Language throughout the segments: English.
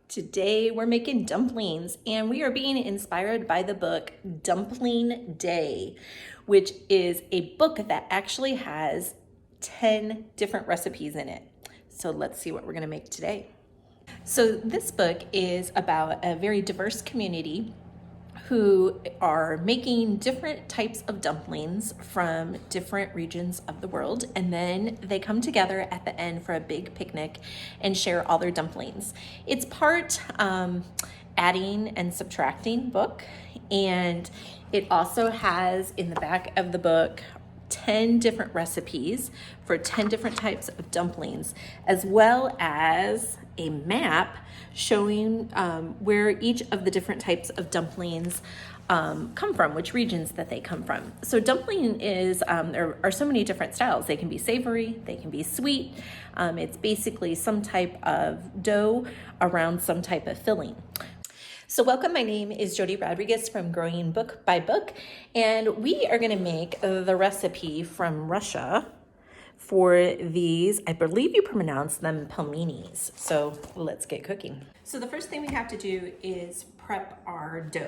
Today we're making dumplings and we are being inspired by the book Dumpling Day, which is a book that actually has 10 different recipes in it. So let's see what we're gonna make today. So this book is about a very diverse community who are making different types of dumplings from different regions of the world, and then they come together at the end for a big picnic and share all their dumplings. It's part adding and subtracting book, and it also has in the back of the book 10 different recipes for 10 different types of dumplings, as well as a map showing where each of the different types of dumplings come from, which regions that they come from. So dumpling is, there are so many different styles. They can be savory, they can be sweet. It's basically some type of dough around some type of filling. So welcome, my name is Jody Rodriguez from Growing Book by Book, and we are gonna make the recipe from Russia for these, I believe you pronounce them pelmenis. So let's get cooking. So the first thing we have to do is prep our dough.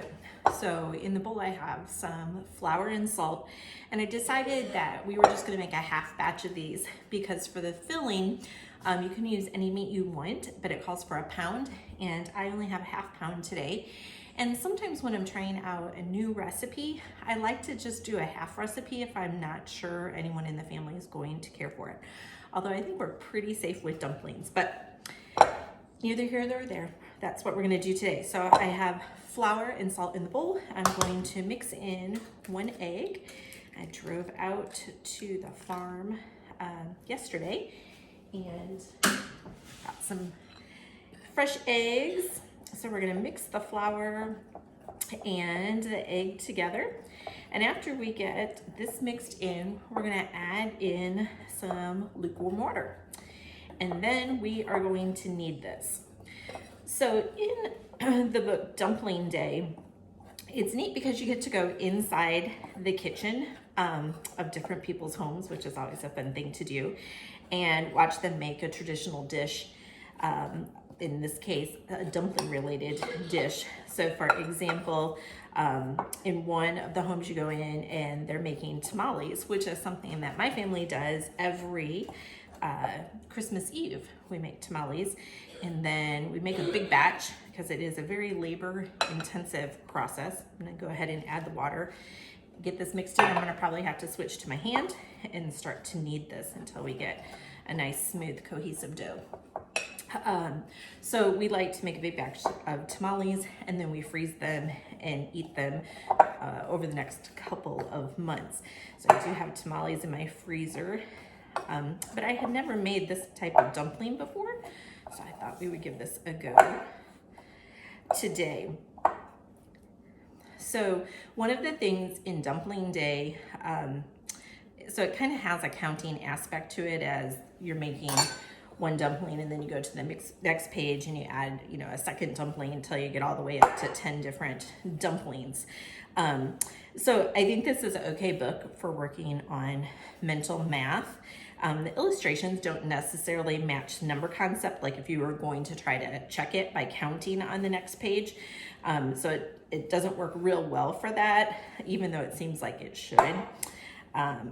So in the bowl I have some flour and salt, and I decided that we were just gonna make a half batch of these because for the filling, you can use any meat you want, but it calls for a pound, and I only have a half pound today. And sometimes when I'm trying out a new recipe, I like to just do a half recipe if I'm not sure anyone in the family is going to care for it. Although I think we're pretty safe with dumplings, but neither here nor there. That's what we're gonna do today. So I have flour and salt in the bowl. I'm going to mix in 1 egg. I drove out to the farm yesterday and got some fresh eggs. So we're gonna mix the flour and the egg together. And after we get this mixed in, we're gonna add in some lukewarm water. And then we are going to knead this. So in the book Dumpling Day, it's neat because you get to go inside the kitchen of different people's homes, which is always a fun thing to do, and watch them make a traditional dish. In this case, a dumpling related dish. So for example, in one of the homes you go in and they're making tamales, which is something that my family does every Christmas Eve. We make tamales, and then we make a big batch because it is a very labor intensive process. I'm gonna go ahead and add the water, get this mixed in. I'm gonna probably have to switch to my hand and start to knead this until we get a nice smooth cohesive dough. So we like to make a big batch of tamales, and then we freeze them and eat them over the next couple of months. So I do have tamales in my freezer, but I had never made this type of dumpling before, so I thought we would give this a go today. So one of the things in Dumpling Day, so it kind of has a counting aspect to it, as you're making one dumpling and then you go to the next page and you add, a second dumpling until you get all the way up to 10 different dumplings. So I think this is an okay book for working on mental math. The illustrations don't necessarily match the number concept, like if you were going to try to check it by counting on the next page. So it doesn't work real well for that, even though it seems like it should.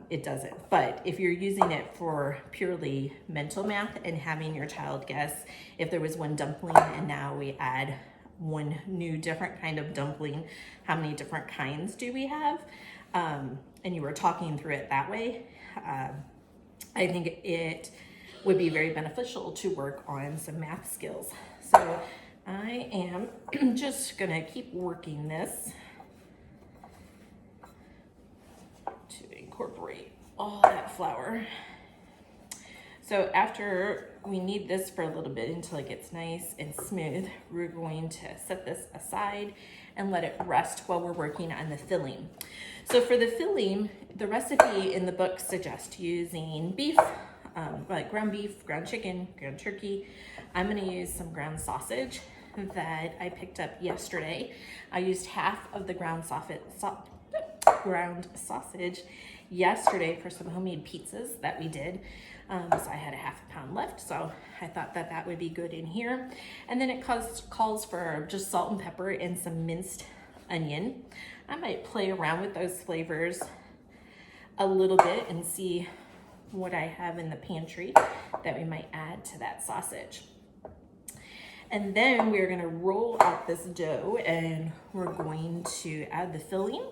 It doesn't. But if you're using it for purely mental math and having your child guess if there was one dumpling and now we add one new different kind of dumpling, how many different kinds do we have? And you were talking through it that way, I think it would be very beneficial to work on some math skills. So I am just gonna keep working this to incorporate all that flour. So after we knead this for a little bit until it gets nice and smooth, we're going to set this aside and let it rest while we're working on the filling. So for the filling, the recipe in the book suggests using beef, like ground beef, ground chicken, ground turkey. I'm gonna use some ground sausage that I picked up yesterday. I used half of the ground ground sausage yesterday for some homemade pizzas that we did. So I had a half a pound left, so I thought that that would be good in here. And then it calls for just salt and pepper and some minced onion. I might play around with those flavors a little bit and see what I have in the pantry that we might add to that sausage. And then we're gonna roll out this dough and we're going to add the filling,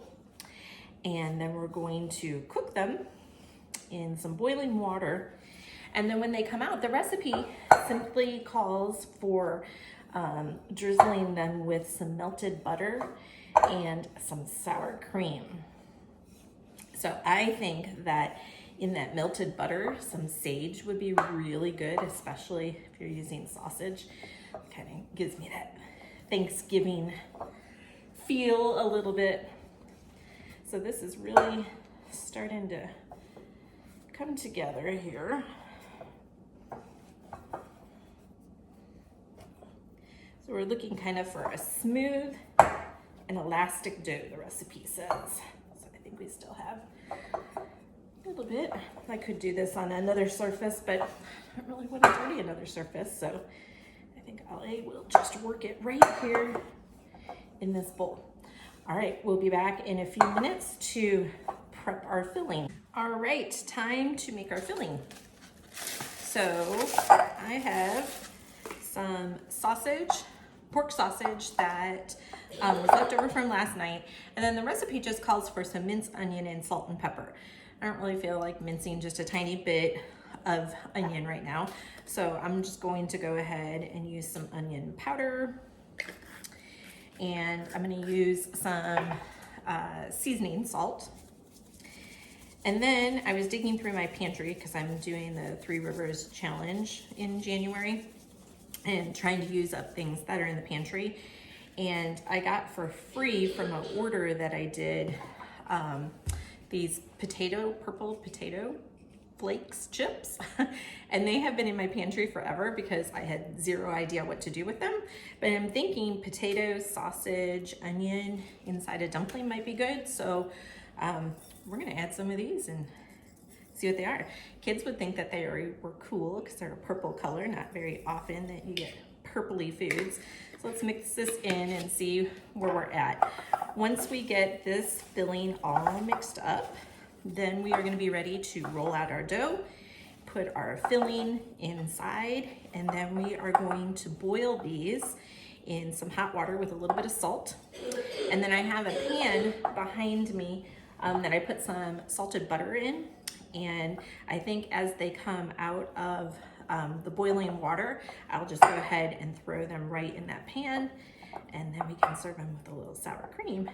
and then we're going to cook them in some boiling water. And then when they come out, the recipe simply calls for drizzling them with some melted butter and some sour cream. So I think that in that melted butter, some sage would be really good, especially if you're using sausage. Kind of gives me that Thanksgiving feel a little bit. So this is really starting to come together here. So we're looking kind of for a smooth and elastic dough, the recipe says. So I think we still have a little bit. I could do this on another surface, but I don't really want to dirty another surface. So I think I will just work it right here in this bowl. All right, we'll be back in a few minutes to prep our filling. All right, time to make our filling. So I have some sausage, pork sausage that was left over from last night. And then the recipe just calls for some minced onion and salt and pepper. I don't really feel like mincing just a tiny bit of onion right now. So I'm just going to go ahead and use some onion powder. And I'm gonna use some seasoning salt. And then I was digging through my pantry because I'm doing the 3 Rivers Challenge in January and trying to use up things that are in the pantry. And I got for free from an order that I did these purple potato flakes chips. And they have been in my pantry forever because I had zero idea what to do with them. But I'm thinking potatoes, sausage, onion inside a dumpling might be good. So we're gonna add some of these and see what they are. Kids would think that they were cool because they're a purple color, not very often that you get purpley foods. So let's mix this in and see where we're at. Once we get this filling all mixed up, then we are gonna be ready to roll out our dough, put our filling inside, and then we are going to boil these in some hot water with a little bit of salt. And then I have a pan behind me that I put some salted butter in. And I think as they come out of the boiling water, I'll just go ahead and throw them right in that pan, and then we can serve them with a little sour cream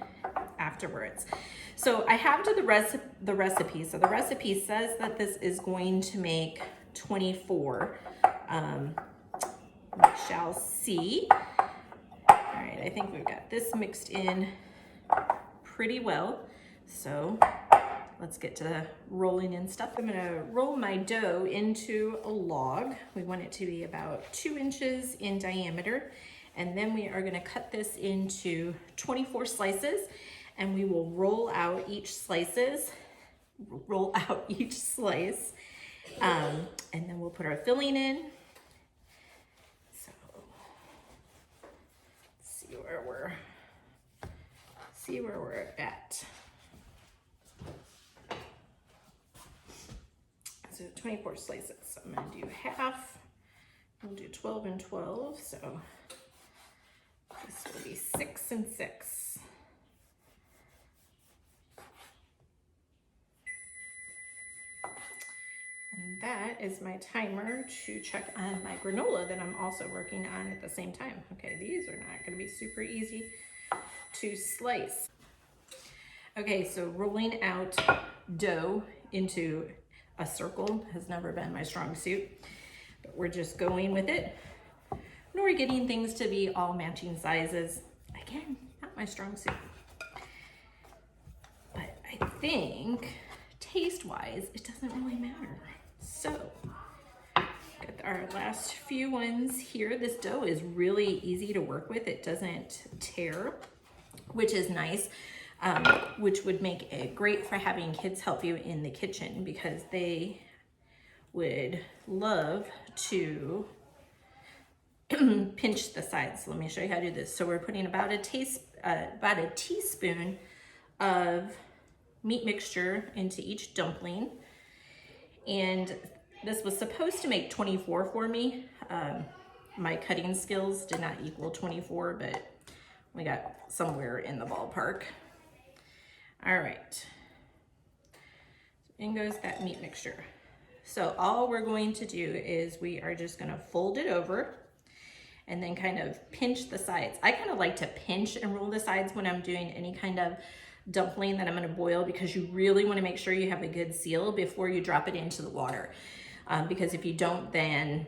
afterwards. So I have the recipe. So the recipe says that this is going to make 24. We shall see. All right, I think we've got this mixed in pretty well. So let's get to rolling in stuff. I'm gonna roll my dough into a log. We want it to be about 2 inches in diameter. And then we are gonna cut this into 24 slices, and we will roll out each slice. And then we'll put our filling in. So let's see where we're at. So 24 slices. So I'm gonna do half. We'll do 12 and 12. So this will be 6 and 6. And that is my timer to check on my granola that I'm also working on at the same time. Okay, these are not gonna be super easy to slice. Okay, so rolling out dough into a circle has never been my strong suit, but we're just going with it. And we're getting things to be all matching sizes. Again, not my strong suit. But I think taste-wise, it doesn't really matter. So, got our last few ones here. This dough is really easy to work with. It doesn't tear, which is nice. which would make it great for having kids help you in the kitchen because they would love to pinch the sides. Let me show you how to do this. So we're putting about a teaspoon of meat mixture into each dumpling. And this was supposed to make 24 for me. My cutting skills did not equal 24, but we got somewhere in the ballpark. All right, in goes that meat mixture. So all we're going to do is we are just gonna fold it over and then kind of pinch the sides. I kind of like to pinch and roll the sides when I'm doing any kind of dumpling that I'm gonna boil, because you really wanna make sure you have a good seal before you drop it into the water. Because if you don't, then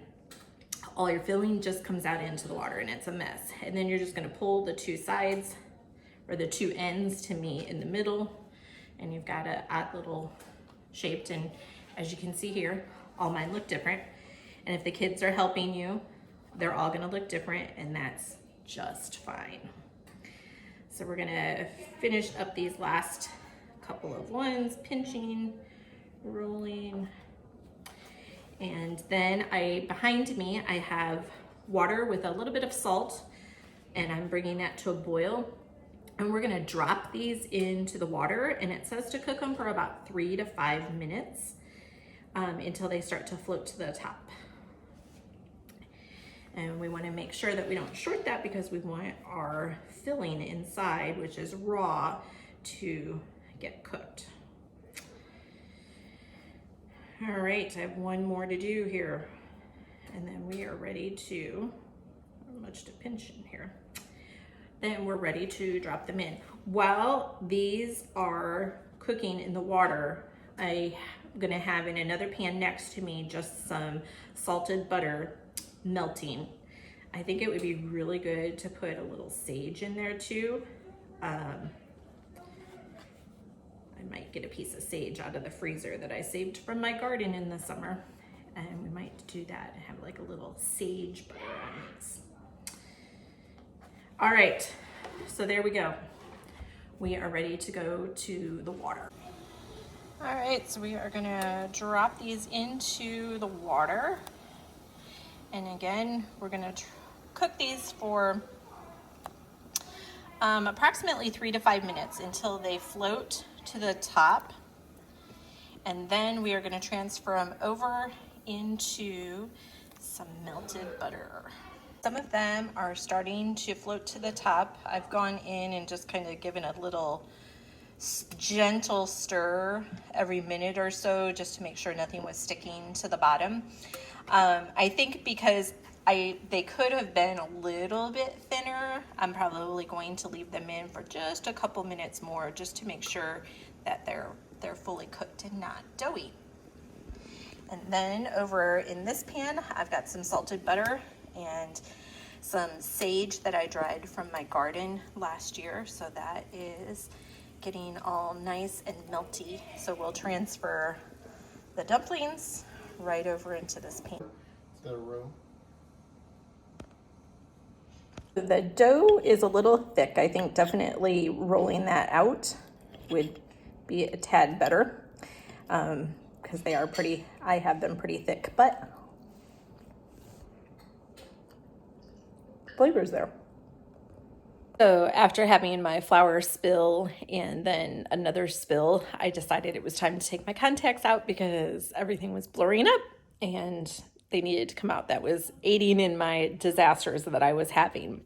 all your filling just comes out into the water and it's a mess. And then you're just gonna pull the two sides, or the two ends to meet in the middle, and you've got a odd little shaped, and as you can see here, all mine look different. And if the kids are helping you, they're all gonna look different, and that's just fine. So we're gonna finish up these last couple of ones, pinching, rolling. And then behind me, I have water with a little bit of salt, and I'm bringing that to a boil. And we're gonna drop these into the water, and it says to cook them for about 3 to 5 minutes until they start to float to the top. And we wanna make sure that we don't short that, because we want our filling inside, which is raw, to get cooked. All right, I have one more to do here, and then we are ready to, not much to pinch in here. Then we're ready to drop them in. While these are cooking in the water, I'm gonna have in another pan next to me just some salted butter melting. I think it would be really good to put a little sage in there too. I might get a piece of sage out of the freezer that I saved from my garden in the summer, and we might do that and have like a little sage butter on these. All right, so there we go. We are ready to go to the water. All right, so we are gonna drop these into the water. And again, we're gonna cook these for approximately 3 to 5 minutes until they float to the top. And then we are gonna transfer them over into some melted butter. Some of them are starting to float to the top. I've gone in and just kind of given a little gentle stir every minute or so, just to make sure nothing was sticking to the bottom. I think because they could have been a little bit thinner, I'm probably going to leave them in for just a couple minutes more, just to make sure that they're fully cooked and not doughy. And then over in this pan, I've got some salted butter and some sage that I dried from my garden last year. So that is getting all nice and melty. So we'll transfer the dumplings right over into this pan. The roux. The dough is a little thick. I think definitely rolling that out would be a tad better, because they are pretty, I have them pretty thick, but flavor's there. So after having my flour spill and then another spill, I decided it was time to take my contacts out because everything was blurring up and they needed to come out. That was aiding in my disasters that I was having.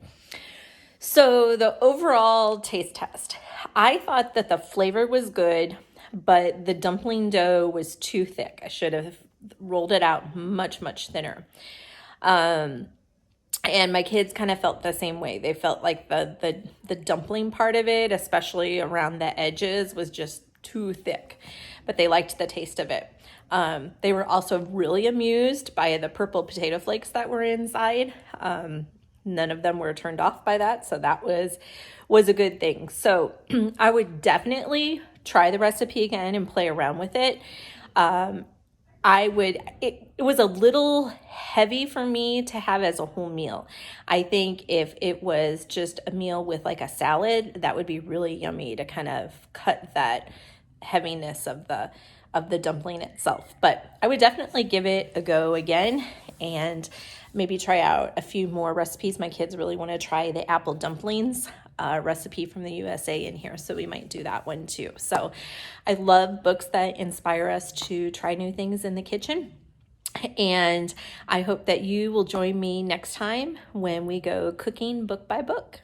So the overall taste test, I thought that the flavor was good, but the dumpling dough was too thick. I should have rolled it out much, much thinner. And my kids kind of felt the same way. They felt like the dumpling part of it, especially around the edges, was just too thick, but they liked the taste of it. They were also really amused by the purple potato flakes that were inside. None of them were turned off by that, so that was a good thing. So I would definitely try the recipe again and play around with it. it was a little heavy for me to have as a whole meal. I think if it was just a meal with like a salad, that would be really yummy to kind of cut that heaviness of the dumpling itself. But I would definitely give it a go again and maybe try out a few more recipes. My kids really want to try the apple dumplings recipe from the USA in here, so we might do that one too. So I love books that inspire us to try new things in the kitchen. And I hope that you will join me next time when we go cooking book by book.